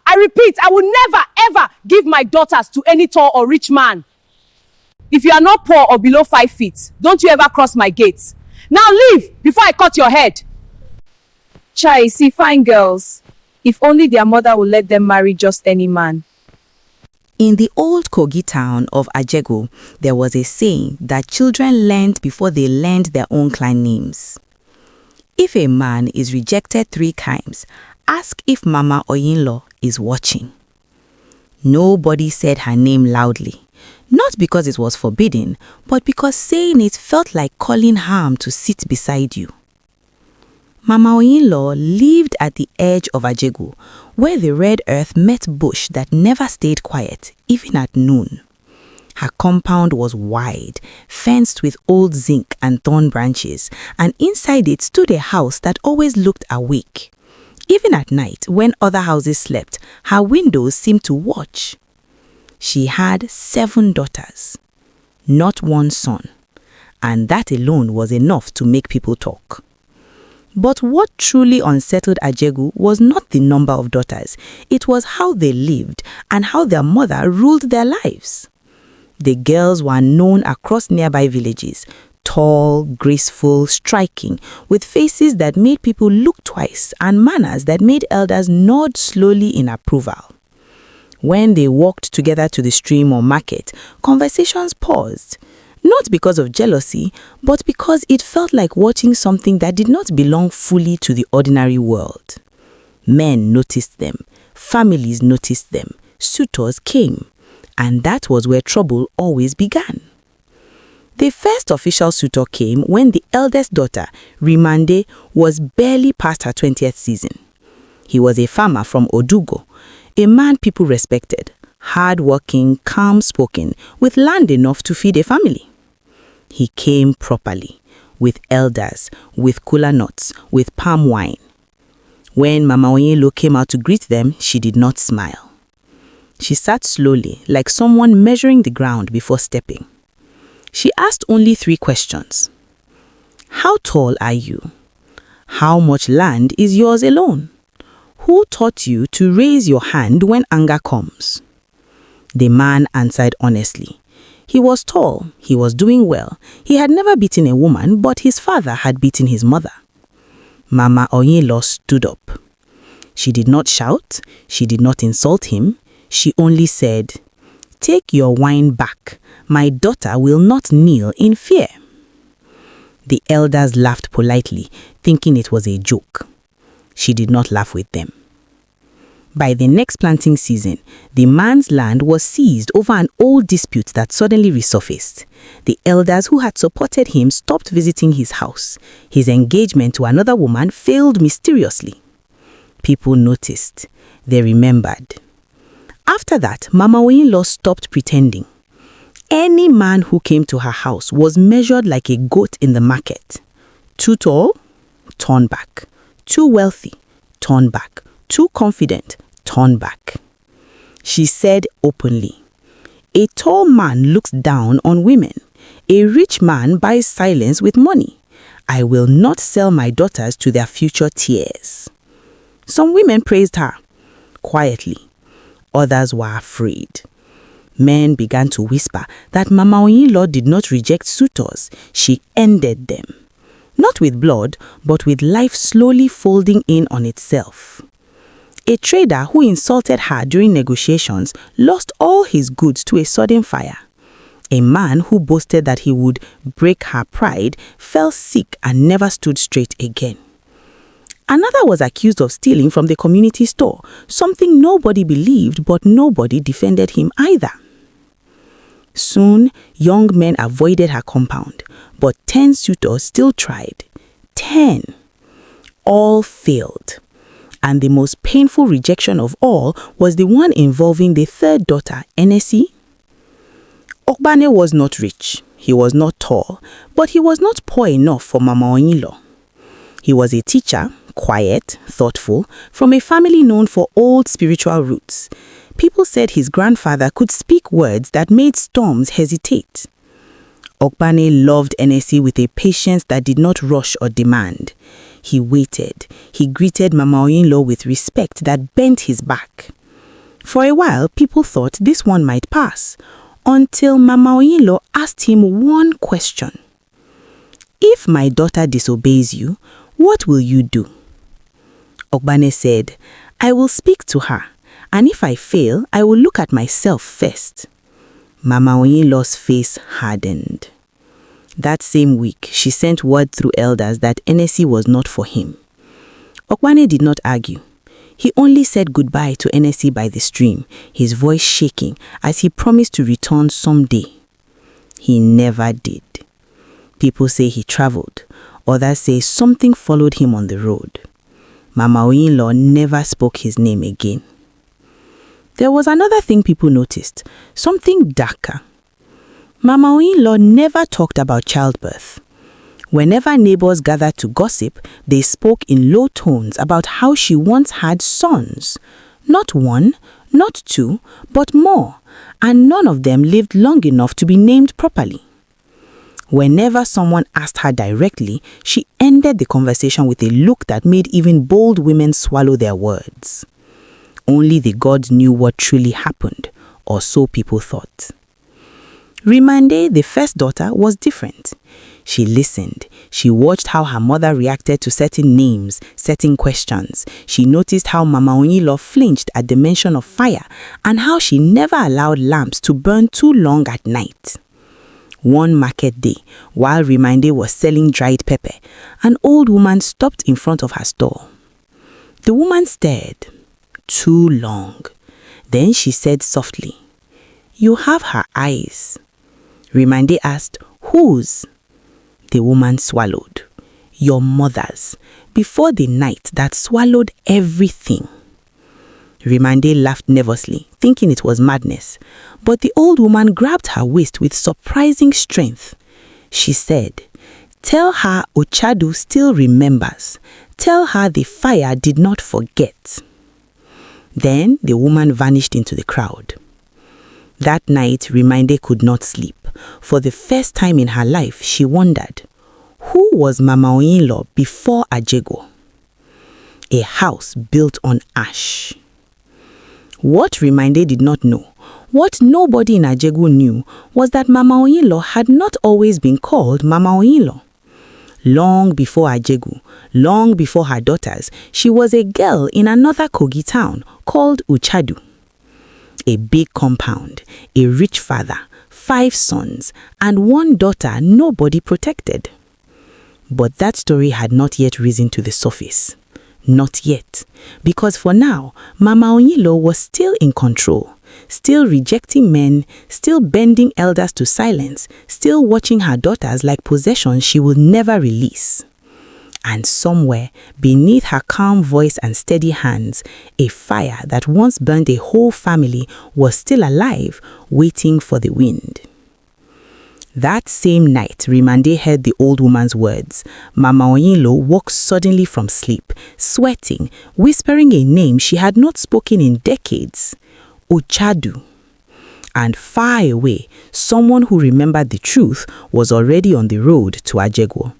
I repeat, I will never ever give my daughters to any tall or rich man. If you are not poor or below 5 feet, don't you ever cross my gates. Now leave before I cut your head. Chai, see fine girls. If only their mother would let them marry just any man. In the old Kogi town of Ajego, there was a saying that children learned before they learned their own clan names. If a man is rejected 3 times, ask if Mama or in-law is watching. Nobody said her name loudly, not because it was forbidden, but because saying it felt like calling harm to sit beside you. Mama in-law lived at the edge of Ajegu, where the red earth met bush that never stayed quiet, even at noon. Her compound was wide, fenced with old zinc and thorn branches, and inside it stood a house that always looked awake. Even at night, when other houses slept, her windows seemed to watch. She had 7 daughters, not 1 son, and that alone was enough to make people talk. But what truly unsettled Ajegu was not the number of daughters, it was how they lived and how their mother ruled their lives. The girls were known across nearby villages, tall, graceful, striking, with faces that made people look twice and manners that made elders nod slowly in approval. When they walked together to the stream or market, conversations paused. Not because of jealousy, but because it felt like watching something that did not belong fully to the ordinary world. Men noticed them, families noticed them, suitors came, and that was where trouble always began. The first official suitor came when the eldest daughter, Rimande, was barely past her 20th season. He was a farmer from Odugo, a man people respected, hard-working, calm-spoken, with land enough to feed a family. He came properly, with elders, with kola nuts, with palm wine. When Mama Onyelo came out to greet them, she did not smile. She sat slowly, like someone measuring the ground before stepping. She asked only 3 questions. How tall are you? How much land is yours alone? Who taught you to raise your hand when anger comes? The man answered honestly. He was tall, he was doing well, he had never beaten a woman, but his father had beaten his mother. Mama Onyelo stood up. She did not shout, she did not insult him, she only said, "Take your wine back, my daughter will not kneel in fear." The elders laughed politely, thinking it was a joke. She did not laugh with them. By the next planting season, the man's land was seized over an old dispute that suddenly resurfaced. The elders who had supported him stopped visiting his house. His engagement to another woman failed mysteriously. People noticed. They remembered. After that, Mama Onyelo stopped pretending. Any man who came to her house was measured like a goat in the market. Too tall? Turn back. Too wealthy? Turn back. Too confident? Turn back. She said openly, "A tall man looks down on women. A rich man buys silence with money. I will not sell my daughters to their future tears." Some women praised her quietly. Others were afraid. Men began to whisper that Mama Onyelo did not reject suitors. She ended them. Not with blood, but with life slowly folding in on itself. A trader who insulted her during negotiations lost all his goods to a sudden fire. A man who boasted that he would break her pride fell sick and never stood straight again. Another was accused of stealing from the community store, something nobody believed, but nobody defended him either. Soon, young men avoided her compound, but 10 suitors still tried. 10. All failed. And the most painful rejection of all was the one involving the 3rd daughter, Enesi. Okbane was not rich, he was not tall, but he was not poor enough for Mama Onyelo. He was a teacher, quiet, thoughtful, from a family known for old spiritual roots. People said his grandfather could speak words that made storms hesitate. Okbane loved Enesi with a patience that did not rush or demand. He waited. He greeted Mama Oyinlo with respect that bent his back. For a while, people thought this one might pass, until Mama Oyinlo asked him one question. "If my daughter disobeys you, what will you do?" Ogbane said, "I will speak to her, and if I fail, I will look at myself first." Mama Oyinlo's face hardened. That same week, she sent word through elders that NSC was not for him. Ogbane did not argue. He only said goodbye to NSC by the stream, his voice shaking as he promised to return someday. He never did. People say he traveled. Others say something followed him on the road. Mama Oyinlo never spoke his name again. There was another thing people noticed, something darker. Mama Oyinlo never talked about childbirth. Whenever neighbors gathered to gossip, they spoke in low tones about how she once had sons. Not one, not two, but more, and none of them lived long enough to be named properly. Whenever someone asked her directly, she ended the conversation with a look that made even bold women swallow their words. Only the gods knew what truly happened, or so people thought. Rimande, the first daughter, was different. She listened. She watched how her mother reacted to certain names, certain questions. She noticed how Mama Oyinlo flinched at the mention of fire and how she never allowed lamps to burn too long at night. One market day, while Rimande was selling dried pepper, an old woman stopped in front of her stall. The woman stared. Too long. Then she said softly, "You have her eyes." Rimande asked, "Whose?" The woman swallowed. "Your mother's, before the night that swallowed everything." Rimande laughed nervously, thinking it was madness. But the old woman grabbed her waist with surprising strength. She said, "Tell her Ochadu still remembers. Tell her the fire did not forget." Then the woman vanished into the crowd. That night, Rimande could not sleep. For the first time in her life, she wondered, who was Mama Oyinlo before Ajego? A house built on ash. What Rimande did not know, what nobody in Ajego knew, was that Mama Oyinlo had not always been called Mama Oyinlo. Long before Ajego, long before her daughters, she was a girl in another Kogi town called Uchadu. A big compound, a rich father, 5 sons, and 1 daughter nobody protected. But that story had not yet risen to the surface. Not yet. Because for now, Mama Oyinlo was still in control, still rejecting men, still bending elders to silence, still watching her daughters like possessions she would never release. And somewhere, beneath her calm voice and steady hands, a fire that once burned a whole family was still alive, waiting for the wind. That same night, Rimande heard the old woman's words. Mama Oyinlo woke suddenly from sleep, sweating, whispering a name she had not spoken in decades. Ochadu. And far away, someone who remembered the truth was already on the road to Ajego.